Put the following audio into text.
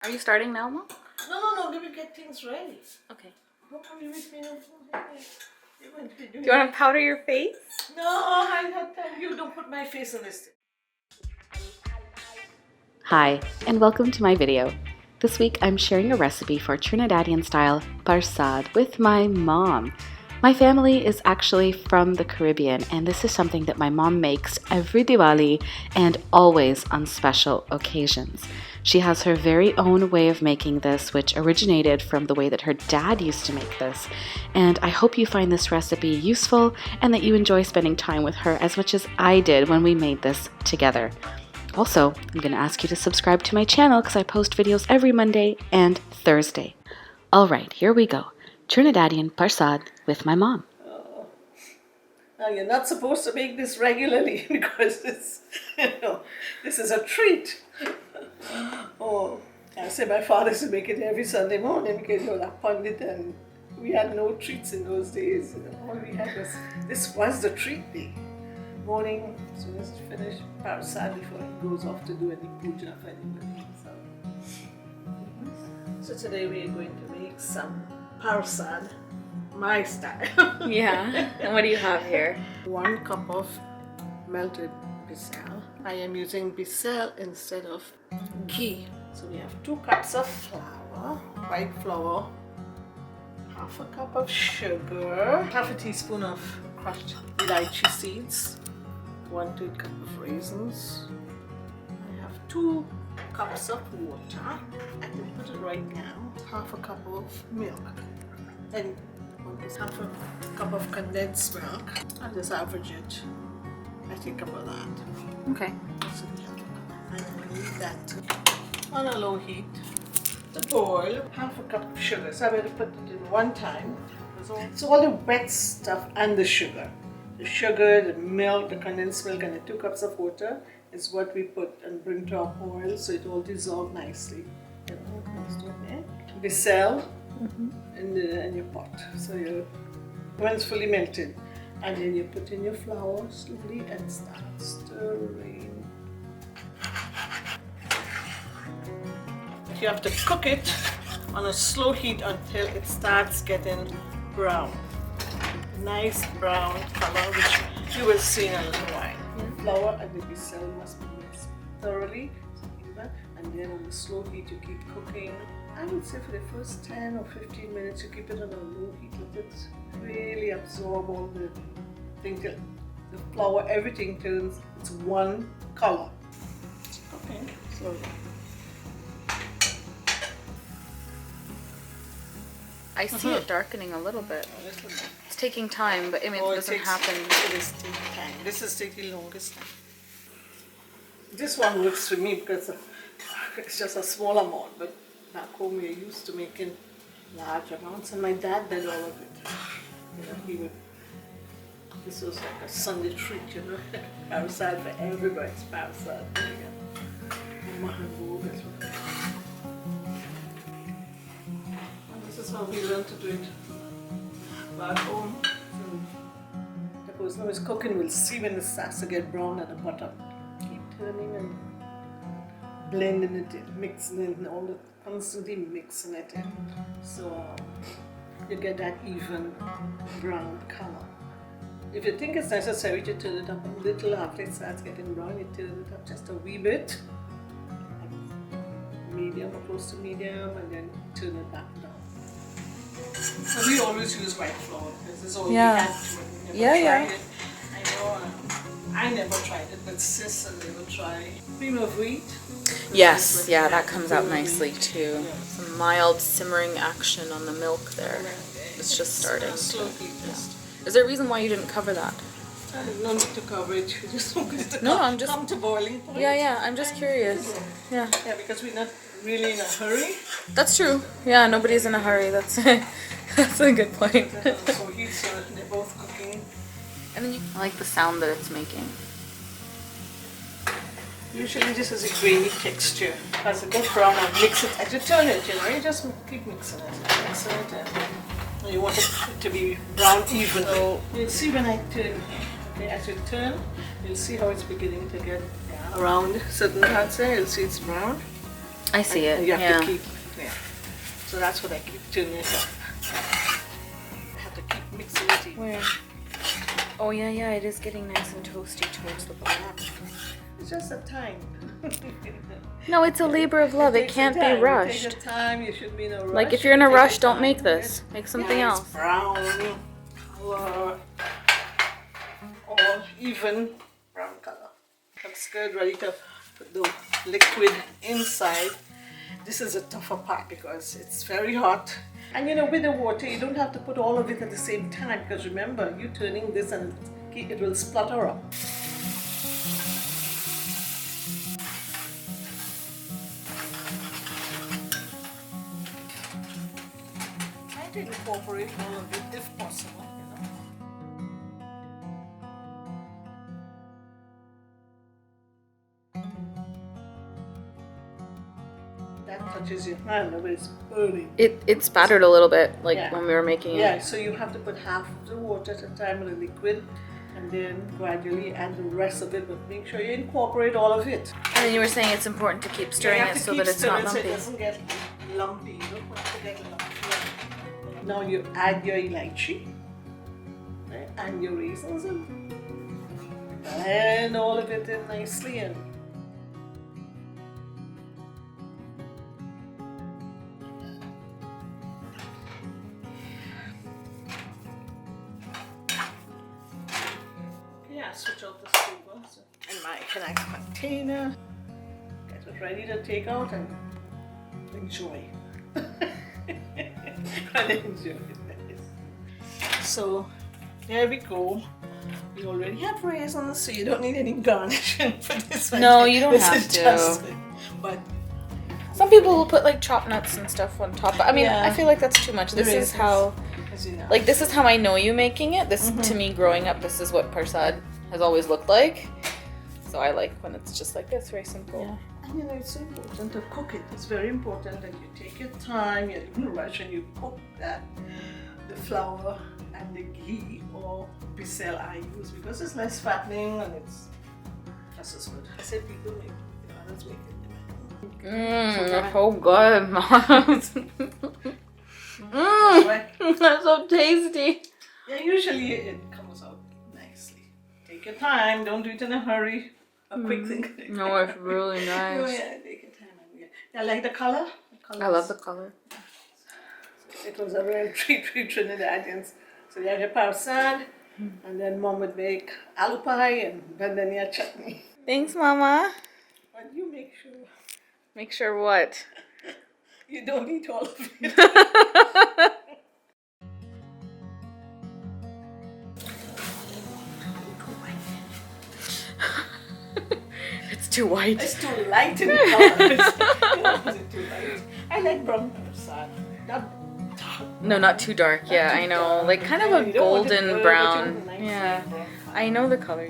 Are you starting now, Mom? No, let me get things ready. Okay. Don't worry with me. Do you want to powder your face? No, I'm not telling you. Don't put my face on this. Hi, and welcome to my video. This week I'm sharing a recipe for Trinidadian style Parsad with my mom. My family is actually from the Caribbean, and this is something that my mom makes every Diwali and always on special occasions. She has her very own way of making this, which originated from the way that her dad used to make this. And I hope you find this recipe useful and that you enjoy spending time with her as much as I did when we made this together. Also, I'm going to ask you to subscribe to my channel because I post videos every Monday and Thursday. Alright, here we go. Trinidadian Parsad with my mom. Now you're not supposed to make this regularly because this is a treat. Oh, I say my father used to make it every Sunday morning because that pundit and we had no treats in those days. All we had was, this was the treat day. Morning, so let's finish Parsad before he goes off to do any puja for anybody. So today we are going to make some Parsad, my style. Yeah, and what do you have here? 1 cup of melted bissel. I am using bissel instead of ghee. So we have 2 cups of flour, white flour, half a cup of sugar, half a teaspoon of crushed lychee seeds, 1/3 cup of raisins. I have 2 cups of water. I can put it right now. Half a cup of milk. And half a cup of condensed milk. I'll just average it. I think about that. Okay. So I leave that on a low heat to boil. Half a cup of sugar. So I'm going to put it in one time. So all the wet stuff and the sugar. The sugar, the milk, the condensed milk, and the 2 cups of water is what we put and bring to our boil so it all dissolves nicely. Bissel in your pot. So when it's fully melted, and then you put in your flour slowly and start stirring. You have to cook it on a slow heat until it starts getting brown. Nice brown color, which you will see in a little while. The flour and the bissel must be mixed thoroughly, and then on the slow heat you keep cooking. I would say for the first 10 or 15 minutes you keep it on a low heat. Let it really absorb all the thing till the flour, everything turns it's one color. Okay, so I see it darkening a little bit. a little bit. It's taking time, but I mean, it doesn't happen. It is taking time. This is taking the longest time. This one works for me because it's just a small amount, but back home we're used to making large amounts, and my dad did all of it. He would. This was like a Sunday treat, Parsad for everybody. It's Parsad. This is how we learned to do it back home. The person who is cooking will see when it starts to get brown at the bottom. Keep turning and blending it in, mixing it in, constantly mixing it in. So you get that even brown color. If you think it's necessary to turn it up a little after it starts getting brown, you turn it up just a wee bit, medium or close to medium, and then turn it back down. So we always use white flour because this is all we had to. Yeah. I know. I never tried it, but sis and they will try cream of wheat. Yes, yeah, that comes out nicely too. Some mild simmering action on the milk there. It's just starting. Slow heat. Is there a reason why you didn't cover that? No need to cover it. You just want it to come to boiling point. Yeah, I'm just curious. Yeah, because we're not really in a hurry. that's true. Yeah, nobody's in a hurry. That's that's a good point. So heat, so they're both cooking. And then I like the sound that it's making. Usually this is a grainy texture. As it gets brown, I mix it. As you turn it, you just keep mixing it. And you want it to be brown evenly. You'll see when I turn. Okay, as you turn, you'll see how it's beginning to get around certain parts there. You'll see it's brown. I see and it. you have Yeah. to keep, yeah. So that's what I keep turning it up. I have to keep mixing it in. Where? Oh yeah, yeah. It is getting nice and toasty towards the bottom. It's just a time. No, it's a labor of love. It takes can't your time. be rushed. You take your time. You should be in a rush. Like if you're in a Take rush, your don't time. make this. Make something Yeah, else. it's brown color or even brown color. That's good. Ready to put the liquid inside. This is a tougher part because it's very hot. And you know, with the water, you don't have to put all of it at the same time because remember, you're turning this and it will splutter up. Try to incorporate all of it if possible, you know. That touches your hand, but it's burning. It spattered a little bit, like Yeah. when we were making it. Yeah, so you have to put half of the water at a time of the liquid and then gradually add the rest of it, but make sure you incorporate all of it. And then you were saying it's important to keep stirring it so that it's not So it lumpy. doesn't get lumpy. You don't want to get lumpy. Now you add your elaichi, right? And your raisins in. Blend all of it in nicely and yeah, switch out the silver and my Canon container. Get it ready to take out and enjoy. And enjoy it. So there we go. We already have raisins, so you don't need any garnishing for this one. No, you don't This have is to. just- but Some people will put like chopped nuts and stuff on top. I mean, Yeah. I feel like that's too much. This There is how, as you know. like, this is how I know you making it. This, to me, growing up, this is what Parsad has always looked like. So I like when it's just like this, very simple. Yeah. And you know, it's so important to cook it. It's very important that you take your time, you don't rush and you cook that, the flour and the ghee or bisel I use because it's less fattening and it's just as good. I said people make it, others make it. Mmm, so good, Mom. That's so tasty. Yeah, usually it comes out nicely. Take your time, don't do it in a hurry. A quick thing. No, it's really Oh, nice. yeah, take your time. I like the color. I love the color. It was a real treat for Trinidadians. So you had your parsad, and then Mom would make aloo pie and bandania chutney. Thanks, Mama. But you make sure Make sure what? you don't eat all of it. It's too white. It's too light in color. Is it too light? I like brown parsad. Not dark. No, not too dark. Yeah, I know. Like kind of a You don't want it golden burnt, but you brown. want a nice Yeah, light brown. I know the color.